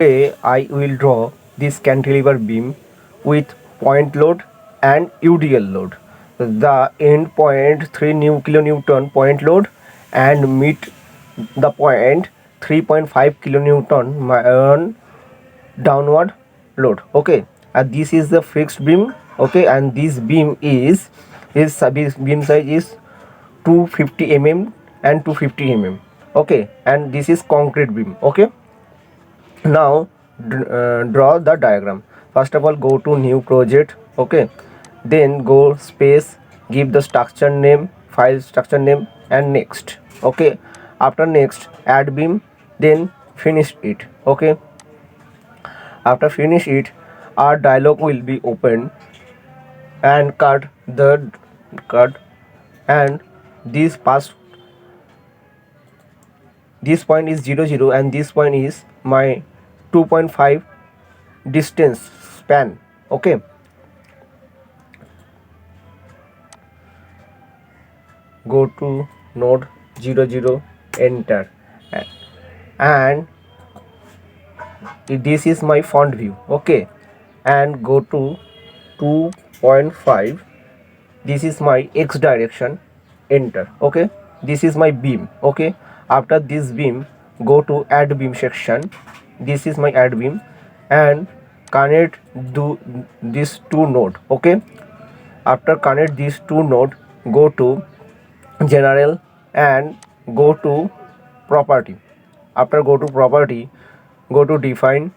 Today I will draw this cantilever beam with point load and UDL load. The end point 3 kilonewton point load and mid the point 3.5 kilonewton downward load. Okay, and this is the fixed beam. Okay, and this beam is beam size is 250 mm and 250 mm. Okay, and this is concrete beam. Okay, now draw the diagram. First of all, go to new project. Okay, then go space, give the structure name, file structure name, and next. Okay, after next add beam, then finish it. Okay, after finish it, our dialog will be open and cut and this pass, this point is 0 0 and this point is my 2.5 distance span. Okay, go to node 0 0, enter, and this is my front view. Okay, and go to 2.5, this is my x direction, enter. Okay, this is my beam. Okay, after this beam, go to add beam section. This is my add beam and connect these two node. Okay, after connect these two node, go to general and go to property. After go to property, go to define.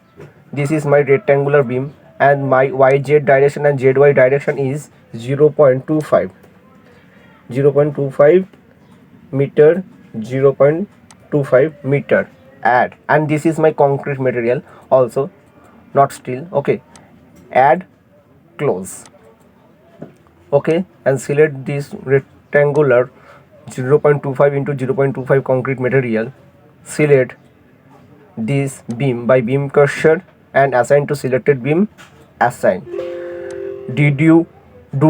This is my rectangular beam and my yz direction and zy direction is 0.25 meter, 0.25 meter. Add, and this is my concrete material also, not steel. Okay, add, close. Okay, and select this rectangular 0.25 into 0.25 concrete material. Select this beam by beam cursor and assign to selected beam. Assign. Do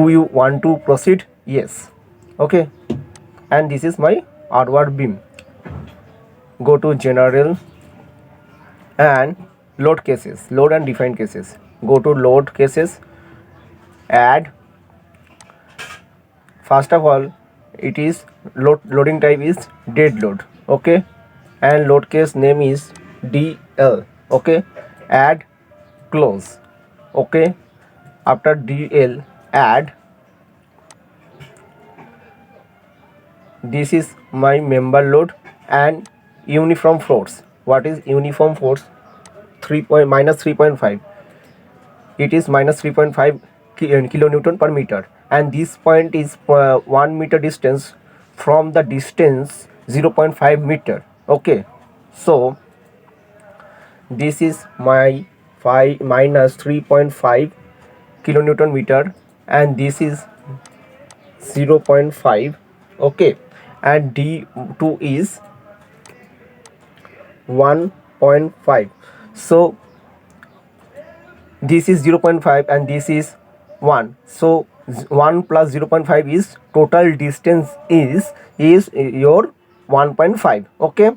you want to proceed? Yes. Okay, and this is my outward beam. Go to general and load cases, load and define cases. Go to load cases, add. First of all, it is loading type is dead load. Okay, and load case name is DL. Okay, add, close. Okay, after DL add, this is my member load and uniform force. What is uniform force? minus 3.5. It is minus 3.5 kilonewton per meter, and this point is 1 meter distance from the distance 0.5 meter. Okay, so this is my minus 3.5 kilonewton meter and this is 0.5. Okay, and D2 is 1.5. so this is 0.5 and this is 1, so 1 plus 0.5 is total distance is your 1.5. Okay,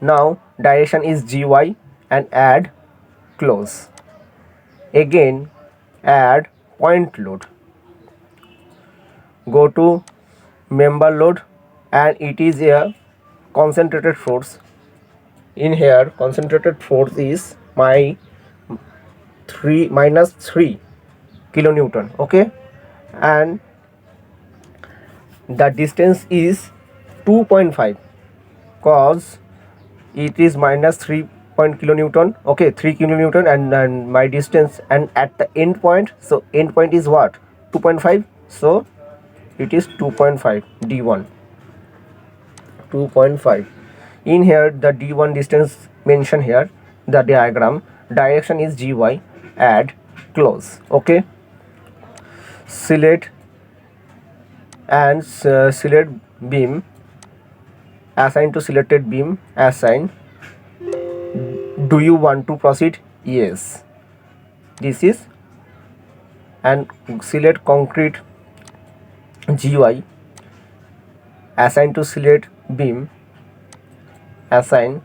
now direction is gy and add, close. Again add point load. Go to member load and it is a concentrated force. In here concentrated force is my minus 3 kilonewton. Okay, and the distance is 2.5 cause it is minus 3 kilonewton. Okay, 3 kilonewton and my distance and at the end point, so end point is what, 2.5, so it is 2.5 D1, 2.5. In here the D1 distance mentioned here, the diagram, direction is gy, add, close. Okay, select and select beam, assign to selected beam, assign. Do you want to proceed? Yes. This is, and select concrete gy, assign to select beam, assign,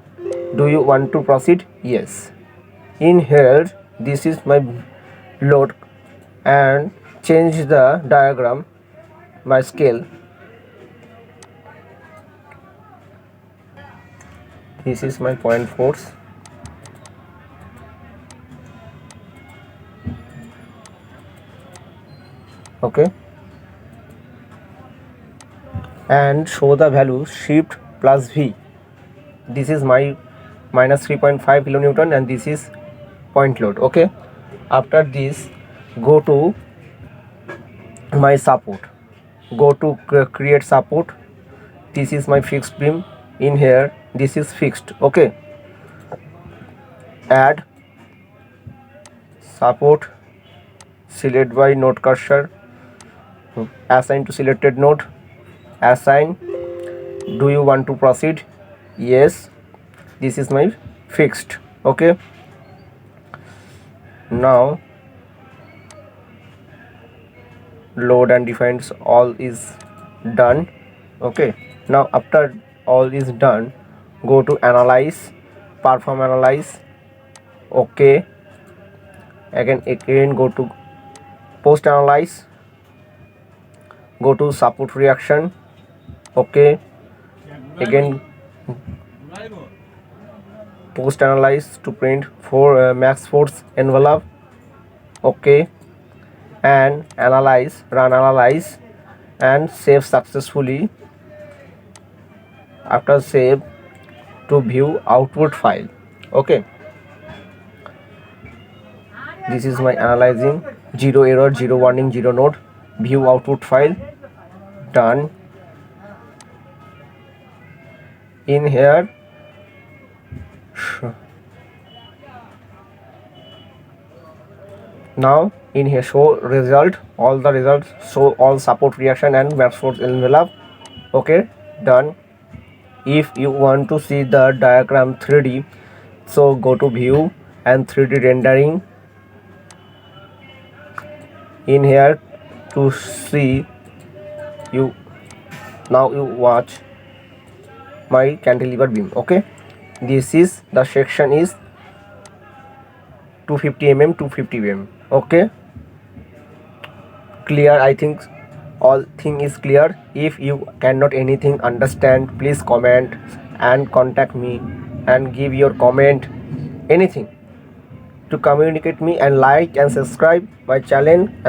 Do you want to proceed? Yes. In here, this is my load, and change the diagram, my scale. This is my point force. Okay, and show the value shift plus V. This is my minus 3.5 kilonewton, and this is point load. Okay, after this, go to my support, go to create support. This is my fixed beam. In here, this is fixed. Okay, add support, select by node cursor, assign to selected node, assign. Do you want to proceed? Yes. This is my fixed. Okay, now load and defines all is done. Okay, now after all is done, go to analyze, perform analyze. Okay, again go to post analyze, go to support reaction. Okay, again post analyze to print for max force envelope. Okay, and analyze, run analyze, and save successfully. After save, to view output file. Okay, this is my analyzing, zero error, zero warning, zero node. View output file. Done. In here, now in here show result, all the results, show all support reaction and max force envelope. Okay, done. If you want to see the diagram 3D, so go to view and 3D rendering. In here to see, you now you watch my cantilever beam. Okay, this is the section is 250mm 250mm. Okay, clear? I think all thing is clear. If you cannot anything understand, please comment and contact me and give your comment, anything to communicate me, and like and subscribe my channel. And